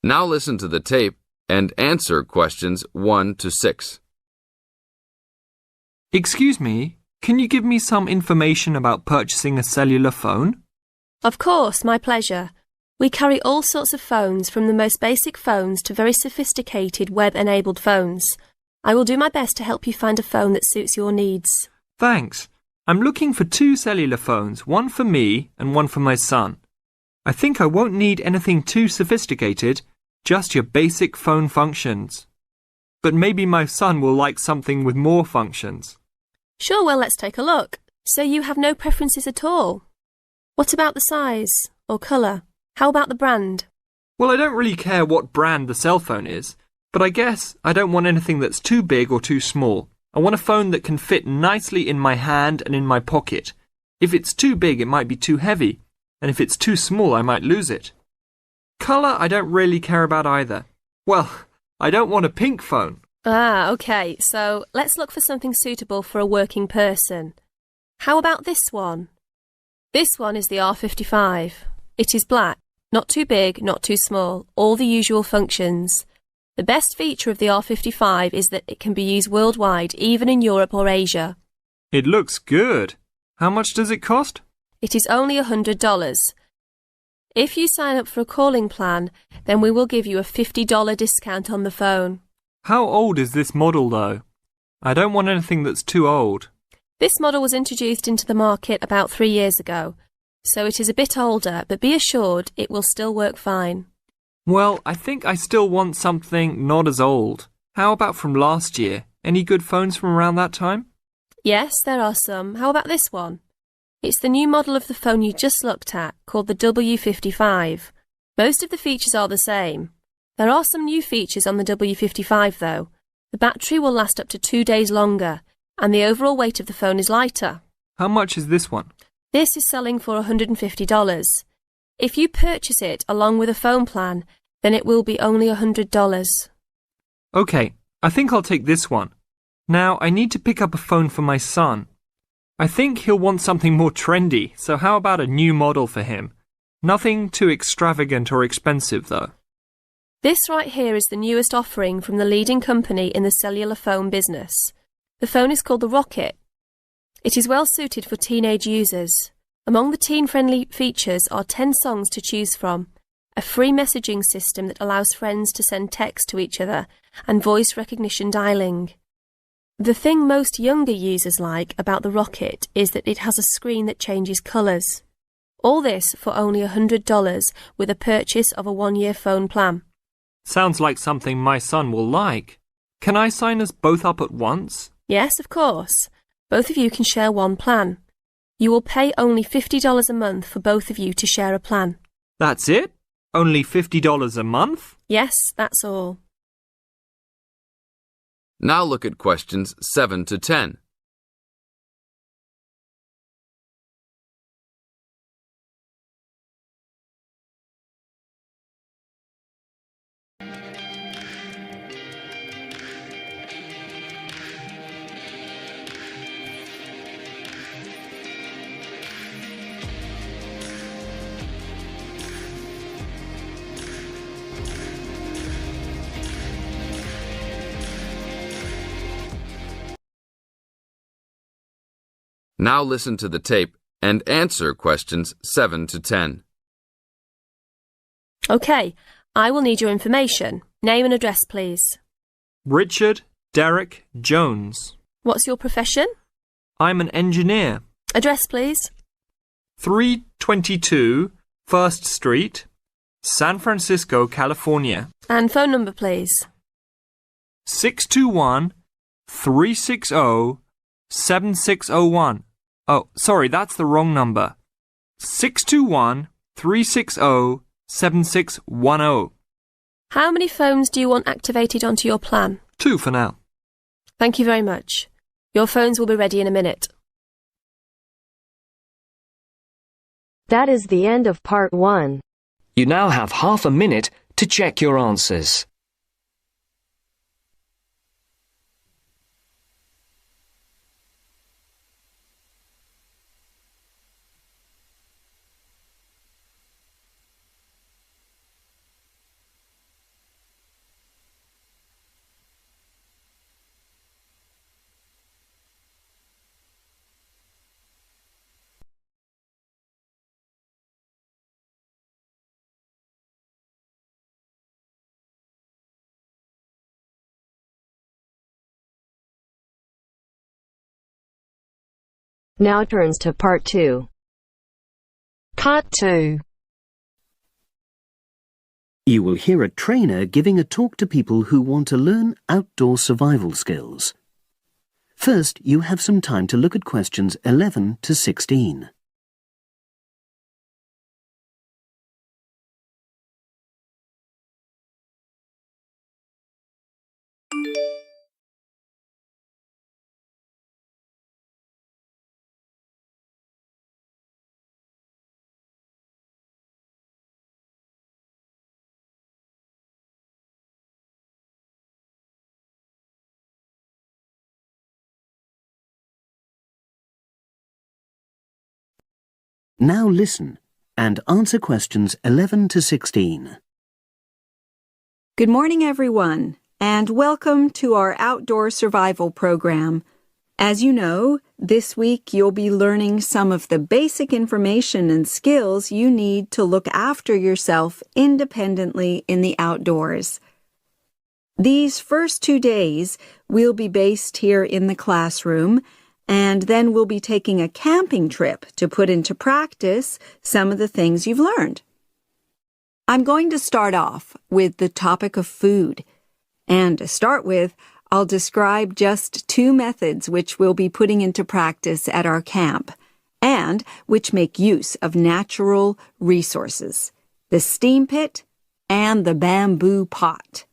Now listen to the tape and answer questions 1 to 6. Excuse me, can you give me some information about purchasing a cellular phone? Of course, my pleasure. We carry all sorts of phones, from the most basic phones to very sophisticated web-enabled phones. I will do my best to help you find a phone that suits your needs. Thanks. I'm looking for 2 cellular phones, one for me and one for my son. I think I won't need anything too sophisticated, just your basic phone functions. But maybe my son will like something with more functions. Sure, well, let's take a look. So you have no preferences at all? What about the size or colour? How about the brand? Well, I don't really care what brand the cell phone is, but I guess I don't want anything that's too big or too small. I want a phone that can fit nicely in my hand and in my pocket. If it's too big, it might be too heavy, and if it's too small, I might lose it. Colour, I don't really care about either. Well, I don't want a pink phone. Ah, OK, so let's look for something suitable for a working person. How about this one? This one is the R55. It is black, not too big, not too small, all the usual functions. The best feature of the R55 is that it can be used worldwide, even in Europe or Asia. It looks good. How much does it cost? It is only $100. If you sign up for a calling plan, then we will give you a $50 discount on the phone. How old is this model, though? I don't want anything that's too old. This model was introduced into the market about 3 years ago, so it is a bit older, but be assured it will still work fine. Well, I think I still want something not as old. How about from last year? Any good phones from around that time? Yes, there are some. How about this one? It's the new model of the phone you just looked at, called the W55. Most of the features are the same. There are some new features on the W55 though. The battery will last up to 2 days longer, and the overall weight of the phone is lighter. How much is this one? This is selling for $150. If you purchase it along with a phone plan, then it will be only $100. OK, I think I'll take this one. Now, I need to pick up a phone for my son. I think he'll want something more trendy, so how about a new model for him? Nothing too extravagant or expensive, though. This right here is the newest offering from the leading company in the cellular phone business. The phone is called the Rocket. It is well suited for teenage users. Among the teen-friendly features are 10 songs to choose from, a free messaging system that allows friends to send text to each other, and voice recognition dialing. The thing most younger users like about the Rocket is that it has a screen that changes colours. All this for only $100 with a purchase of a 1-year phone plan. Sounds like something my son will like. Can I sign us both up at once? Yes, of course. Both of you can share one plan. You will pay only $50 a month for both of you to share a plan. That's it? Only $50 a month? Yes, that's all. Now look at questions 7 to 10. Now listen to the tape and answer questions 7 to 10. OK, I will need your information. Name and address, please. Richard Derek Jones. What's your profession? I'm an engineer. Address, please. 322 First Street, San Francisco, California. And phone number, please. 621-360-7601. Oh, sorry, that's the wrong number. 621-360-7610. How many phones do you want activated onto your plan? 2 for now. Thank you very much. Your phones will be ready in a minute. That is the end of part 1. You now have half a minute to check your answers. Now turns to Part 2. Part 2. You will hear a trainer giving a talk to people who want to learn outdoor survival skills. First, you have some time to look at questions 11 to 16. Now listen and answer questions 11 to 16. Good morning, everyone, and welcome to our outdoor survival program. As you know, this week you'll be learning some of the basic information and skills you need to look after yourself independently in the outdoors. These first 2 days will be based here in the classroom, and then we'll be taking a camping trip to put into practice some of the things you've learned. I'm going to start off with the topic of food. And to start with, I'll describe just 2 methods which we'll be putting into practice at our camp, and which make use of natural resources: the steam pit and the bamboo pot.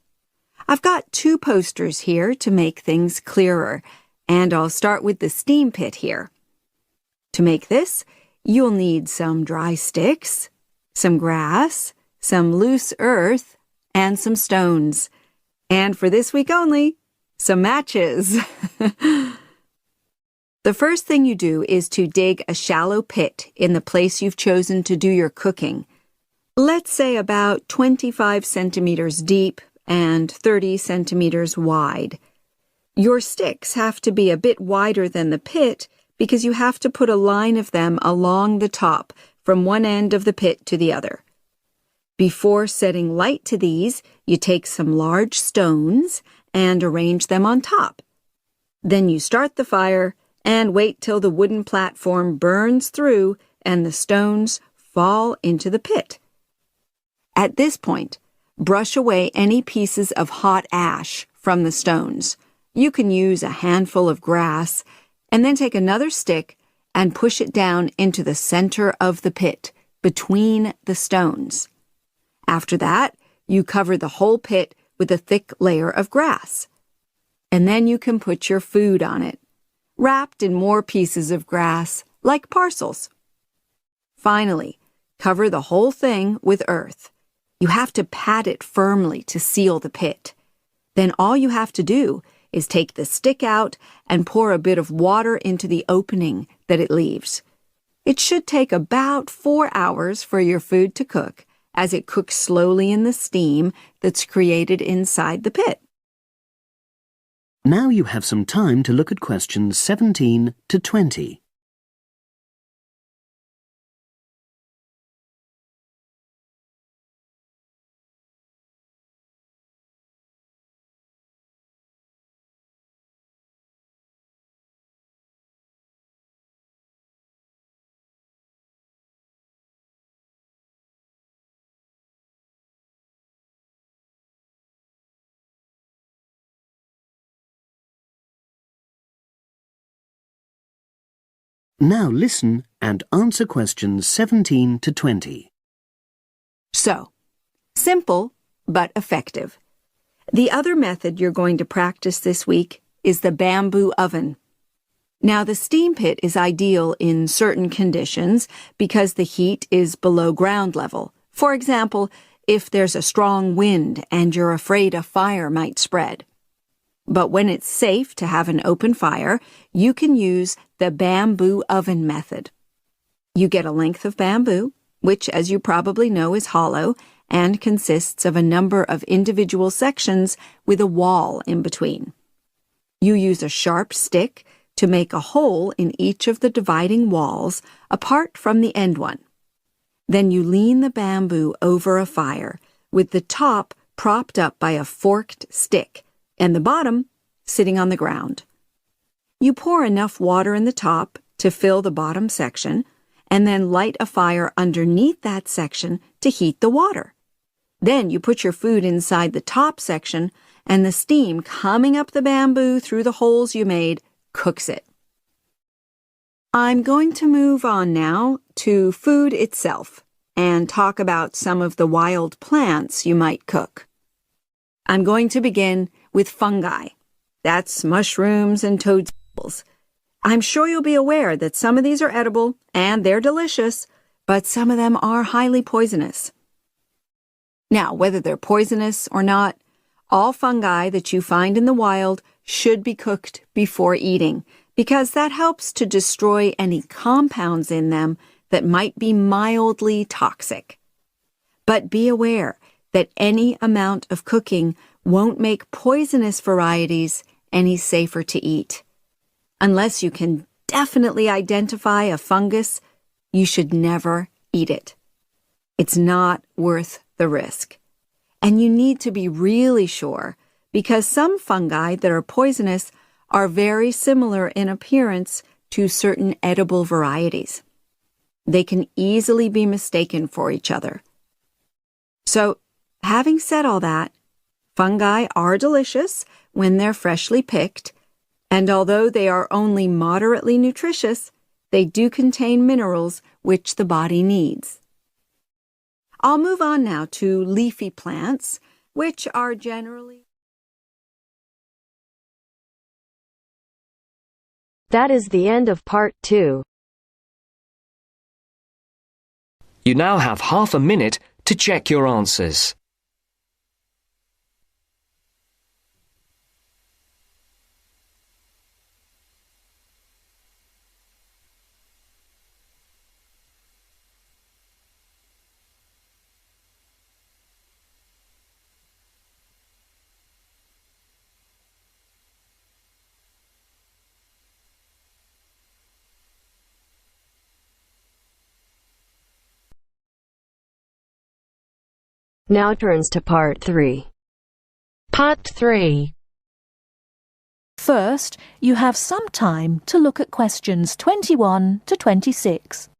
I've got 2 posters here to make things clearer, and I'll start with the steam pit here. To make this, you'll need some dry sticks, some grass, some loose earth, and some stones. And for this week only, some matches. The first thing you do is to dig a shallow pit in the place you've chosen to do your cooking. Let's say about 25 centimeters deep and 30 centimeters wide. Your sticks have to be a bit wider than the pit because you have to put a line of them along the top from one end of the pit to the other. Before setting light to these, you take some large stones and arrange them on top. Then you start the fire and wait till the wooden platform burns through and the stones fall into the pit. At this point, brush away any pieces of hot ash from the stones. You can use a handful of grass and then take another stick and push it down into the center of the pit, between the stones. After that, you cover the whole pit with a thick layer of grass. And then you can put your food on it, wrapped in more pieces of grass, like parcels. Finally, cover the whole thing with earth. You have to pat it firmly to seal the pit. Then all you have to do is take the stick out and pour a bit of water into the opening that it leaves. It should take about 4 hours for your food to cook, as it cooks slowly in the steam that's created inside the pit. Now you have some time to look at questions 17 to 20. Now listen and answer questions 17 to 20. So, simple but effective. The other method you're going to practice this week is the bamboo oven. Now, the steam pit is ideal in certain conditions because the heat is below ground level. For example, if there's a strong wind and you're afraid a fire might spread. But when it's safe to have an open fire, you can use the bamboo oven method. You get a length of bamboo, which, as you probably know, is hollow and consists of a number of individual sections with a wall in between. You use a sharp stick to make a hole in each of the dividing walls apart from the end one. Then you lean the bamboo over a fire with the top propped up by a forked stick and the bottom sitting on the ground. You pour enough water in the top to fill the bottom section, and then light a fire underneath that section to heat the water. Then you put your food inside the top section, and the steam coming up the bamboo through the holes you made cooks it. I'm going to move on now to food itself and talk about some of the wild plants you might cook. I'm going to begin with fungi. That's mushrooms and toadstools. I'm sure you'll be aware that some of these are edible and they're delicious, but some of them are highly poisonous. Now, whether they're poisonous or not, all fungi that you find in the wild should be cooked before eating, because that helps to destroy any compounds in them that might be mildly toxic. But be aware that any amount of cooking won't make poisonous varieties any safer to eat. Unless you can definitely identify a fungus, you should never eat it. It's not worth the risk. And you need to be really sure, because some fungi that are poisonous are very similar in appearance to certain edible varieties. They can easily be mistaken for each other. So, having said all that, fungi are delicious when they're freshly picked, and although they are only moderately nutritious, they do contain minerals which the body needs. I'll move on now to leafy plants, which are generally... That is the end of part 2. You now have half a minute to check your answers. Now turns to part 3. Part 3. First, you have some time to look at questions 21 to 26.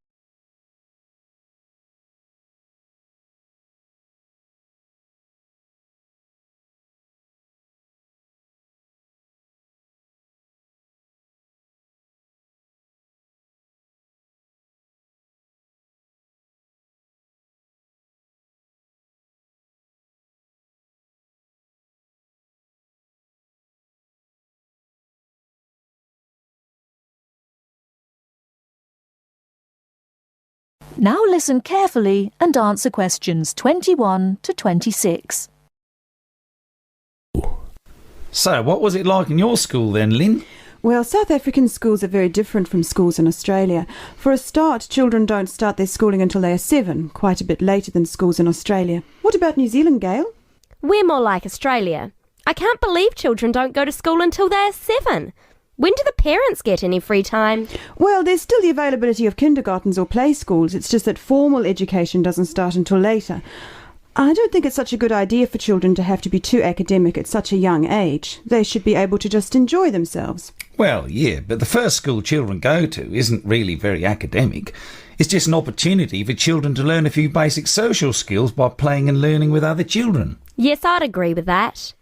Now listen carefully and answer questions 21 to 26. So, what was it like in your school then, Lynn? Well, South African schools are very different from schools in Australia. For a start, children don't start their schooling until they are 7, quite a bit later than schools in Australia. What about New Zealand, Gail? We're more like Australia. I can't believe children don't go to school until they are 7. When do the parents get any free time? Well, there's still the availability of kindergartens or play schools. It's just that formal education doesn't start until later. I don't think it's such a good idea for children to have to be too academic at such a young age. They should be able to just enjoy themselves. Well, yeah, but the first school children go to isn't really very academic. It's just an opportunity for children to learn a few basic social skills by playing and learning with other children. Yes, I'd agree with that.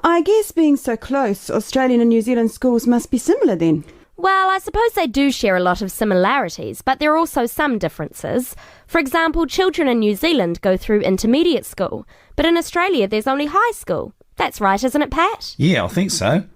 I guess being so close, Australian and New Zealand schools must be similar then. Well, I suppose they do share a lot of similarities, but there are also some differences. For example, children in New Zealand go through intermediate school, but in Australia there's only high school. That's right, isn't it, Pat? Yeah, I think so.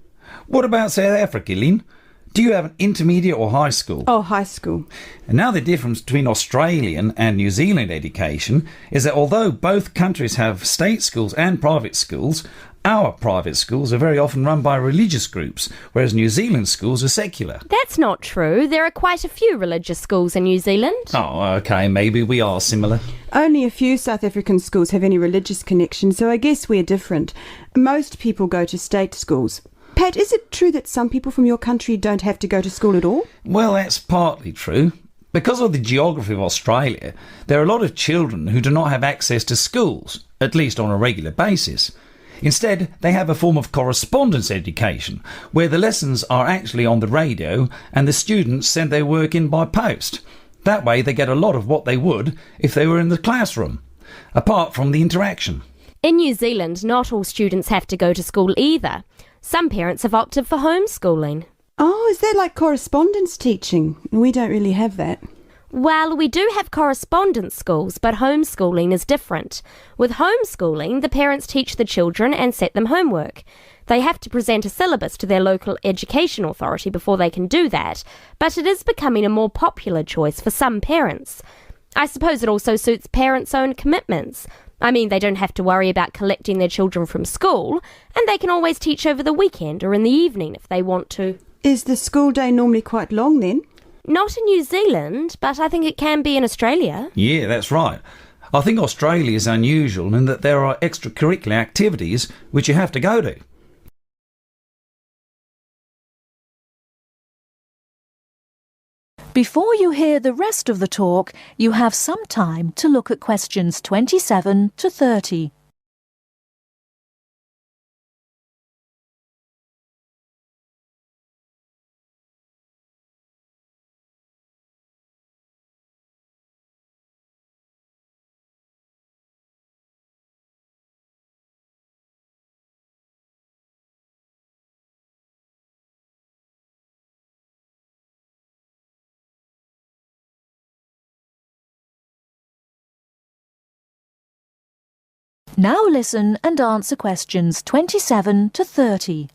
What about South Africa, Lynn? Do you have an intermediate or high school? Oh, high school. And now the difference between Australian and New Zealand education is that although both countries have state schools and private schools, our private schools are very often run by religious groups, whereas New Zealand schools are secular. That's not true. There are quite a few religious schools in New Zealand. Oh, OK, maybe we are similar. Only a few South African schools have any religious connection, so I guess we're different. Most people go to state schools. Pat, is it true that some people from your country don't have to go to school at all? Well, that's partly true. Because of the geography of Australia, there are a lot of children who do not have access to schools, at least on a regular basis. Instead, they have a form of correspondence education, where the lessons are actually on the radio and the students send their work in by post. That way they get a lot of what they would if they were in the classroom, apart from the interaction. In New Zealand, not all students have to go to school either. Some parents have opted for homeschooling. Oh, is that like correspondence teaching? We don't really have that. Well, we do have correspondence schools, but homeschooling is different. With homeschooling, the parents teach the children and set them homework. They have to present a syllabus to their local education authority before they can do that, but it is becoming a more popular choice for some parents. I suppose it also suits parents' own commitments. I mean, they don't have to worry about collecting their children from school, and they can always teach over the weekend or in the evening if they want to. Is the school day normally quite long then? Not in New Zealand, but I think it can be in Australia. Yeah, that's right. I think Australia is unusual in that there are extracurricular activities which you have to go to. Before you hear the rest of the talk, you have some time to look at questions 27 to 30. Now listen and answer questions 27 to 30.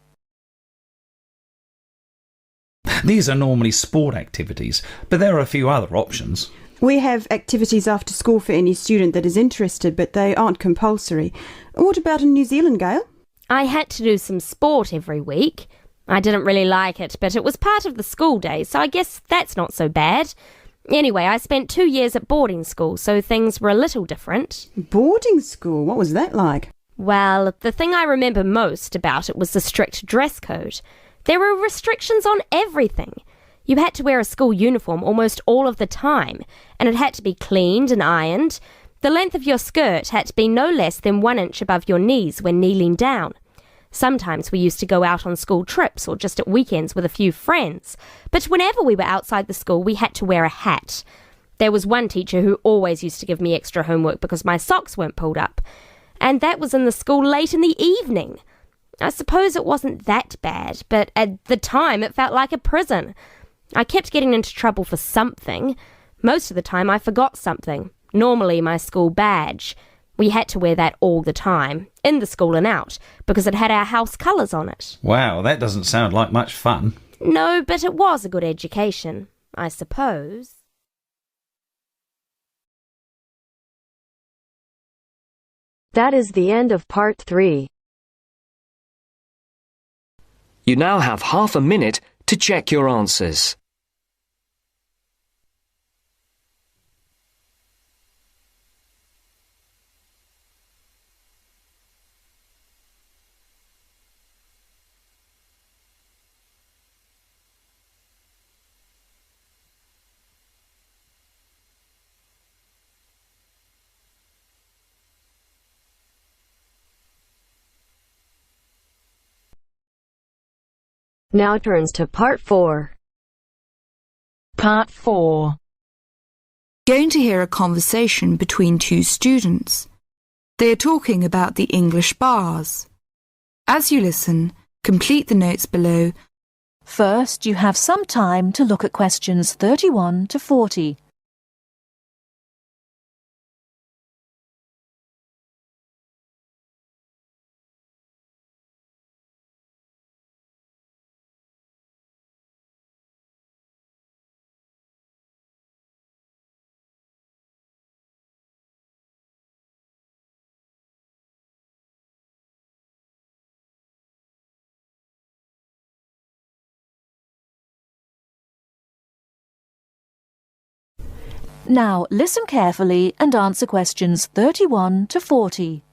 These are normally sport activities, but there are a few other options. We have activities after school for any student that is interested, but they aren't compulsory. What about in New Zealand, Gail? I had to do some sport every week. I didn't really like it, but it was part of the school day, so I guess that's not so bad. Anyway, I spent 2 years at boarding school, so things were a little different. Boarding school? What was that like? Well, the thing I remember most about it was the strict dress code. There were restrictions on everything. You had to wear a school uniform almost all of the time, and it had to be cleaned and ironed. The length of your skirt had to be no less than 1 inch above your knees when kneeling down. Sometimes we used to go out on school trips or just at weekends with a few friends. But whenever we were outside the school, we had to wear a hat. There was one teacher who always used to give me extra homework because my socks weren't pulled up. And that was in the school late in the evening. I suppose it wasn't that bad, but at the time it felt like a prison. I kept getting into trouble for something. Most of the time I forgot something, normally my school badge. We had to wear that all the time, in the school and out, because it had our house colours on it. Wow, that doesn't sound like much fun. No, but it was a good education, I suppose. That is the end of part 3. You now have half a minute to check your answers. Now turns to part 4. Part 4. Going to hear a conversation between two students. They are talking about the English bars. As you listen, complete the notes below. First, you have some time to look at questions 31 to 40. Now listen carefully and answer questions 31 to 40.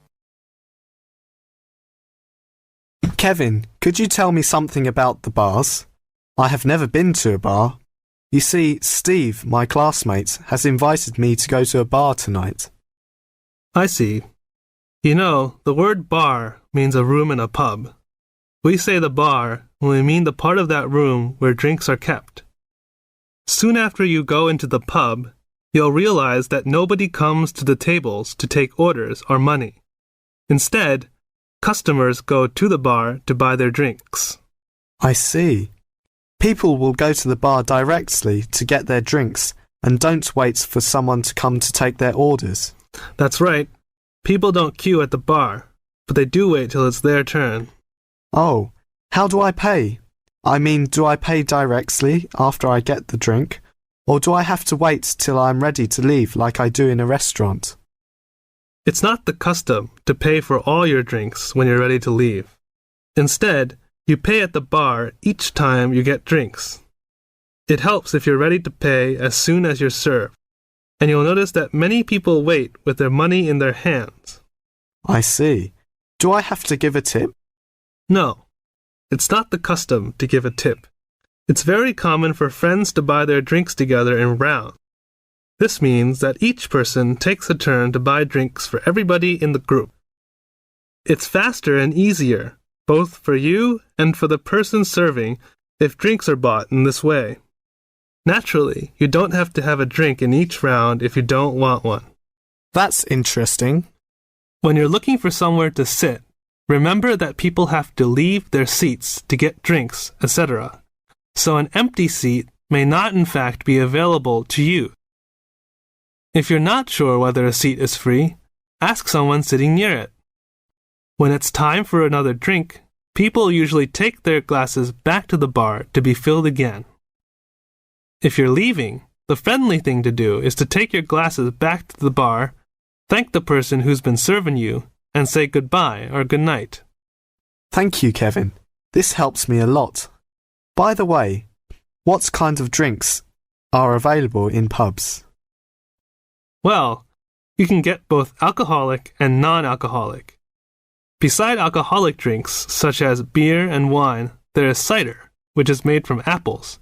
Kevin, could you tell me something about the bars? I have never been to a bar. You see, Steve, my classmate, has invited me to go to a bar tonight. I see. You know, the word bar means a room in a pub. We say the bar when we mean the part of that room where drinks are kept. Soon after you go into the pub, you'll realize that nobody comes to the tables to take orders or money. Instead, customers go to the bar to buy their drinks. I see. People will go to the bar directly to get their drinks and don't wait for someone to come to take their orders. That's right. People don't queue at the bar, but they do wait till it's their turn. Oh, how do I pay? I mean, do I pay directly after I get the drink, or do I have to wait till I'm ready to leave like I do in a restaurant? It's not the custom to pay for all your drinks when you're ready to leave. Instead, you pay at the bar each time you get drinks. It helps if you're ready to pay as soon as you're served, and you'll notice that many people wait with their money in their hands. I see. Do I have to give a tip? No, it's not the custom to give a tip. It's very common for friends to buy their drinks together in rounds. This means that each person takes a turn to buy drinks for everybody in the group. It's faster and easier, both for you and for the person serving, if drinks are bought in this way. Naturally, you don't have to have a drink in each round if you don't want one. That's interesting. When you're looking for somewhere to sit, remember that people have to leave their seats to get drinks, etc. So an empty seat may not in fact be available to you. If you're not sure whether a seat is free, ask someone sitting near it. When it's time for another drink, people usually take their glasses back to the bar to be filled again. If you're leaving, the friendly thing to do is to take your glasses back to the bar, thank the person who's been serving you, and say goodbye or good night. Thank you, Kevin. This helps me a lot. By the way, what kind of drinks are available in pubs? Well, you can get both alcoholic and non-alcoholic. Beside alcoholic drinks, such as beer and wine, there is cider, which is made from apples,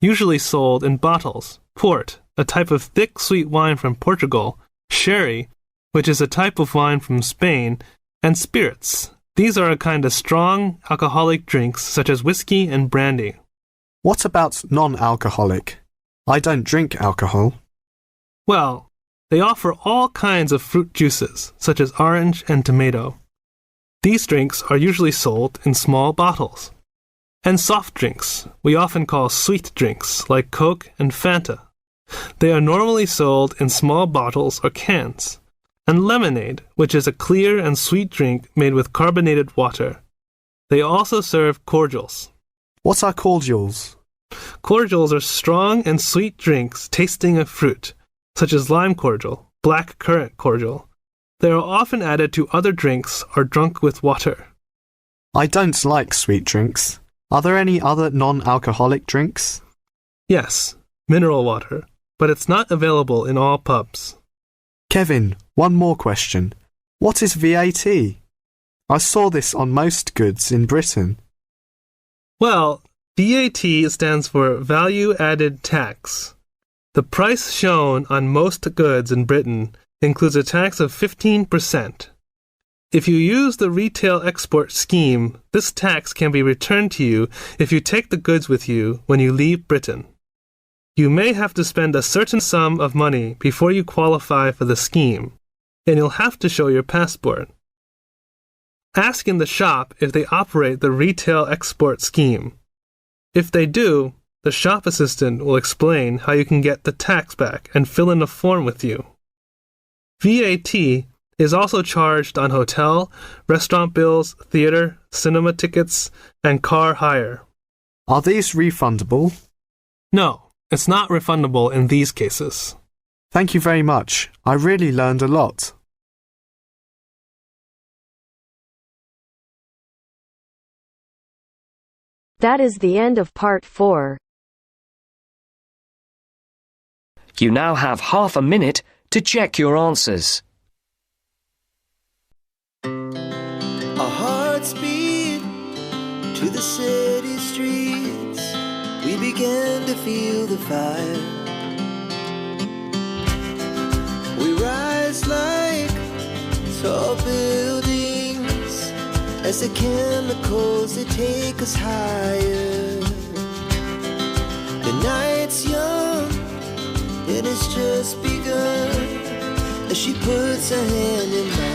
usually sold in bottles, port, a type of thick sweet wine from Portugal, sherry, which is a type of wine from Spain, and spirits. These are a kind of strong alcoholic drinks such as whiskey and brandy. What about non-alcoholic? I don't drink alcohol. Well, they offer all kinds of fruit juices, such as orange and tomato. These drinks are usually sold in small bottles. And soft drinks, we often call sweet drinks, like Coke and Fanta. They are normally sold in small bottles or cans. And lemonade, which is a clear and sweet drink made with carbonated water. They also serve cordials. What are cordials? Cordials are strong and sweet drinks tasting of fruit, such as lime cordial, black currant cordial. They are often added to other drinks or drunk with water. I don't like sweet drinks. Are there any other non-alcoholic drinks? Yes, mineral water, but it's not available in all pubs. Kevin, one more question. What is VAT? I saw this on most goods in Britain. Well, VAT stands for Value Added Tax. The price shown on most goods in Britain includes a tax of 15%. If you use the retail export scheme, this tax can be returned to you if you take the goods with you when you leave Britain. You may have to spend a certain sum of money before you qualify for the scheme, and you'll have to show your passport. Ask in the shop if they operate the retail export scheme. If they do, the shop assistant will explain how you can get the tax back and fill in a form with you. VAT is also charged on hotel, restaurant bills, theater, cinema tickets, and car hire. Are these refundable? No. It's not refundable in these cases. Thank you very much. I really learned a lot. That is the end of part 4. You now have half a minute to check your answers. Our hearts beat to the city streets. We began to feel the fire. We rise like tall buildings. as the chemicals they take us higher. The night's young, it has just begun, as she puts her hand in mine.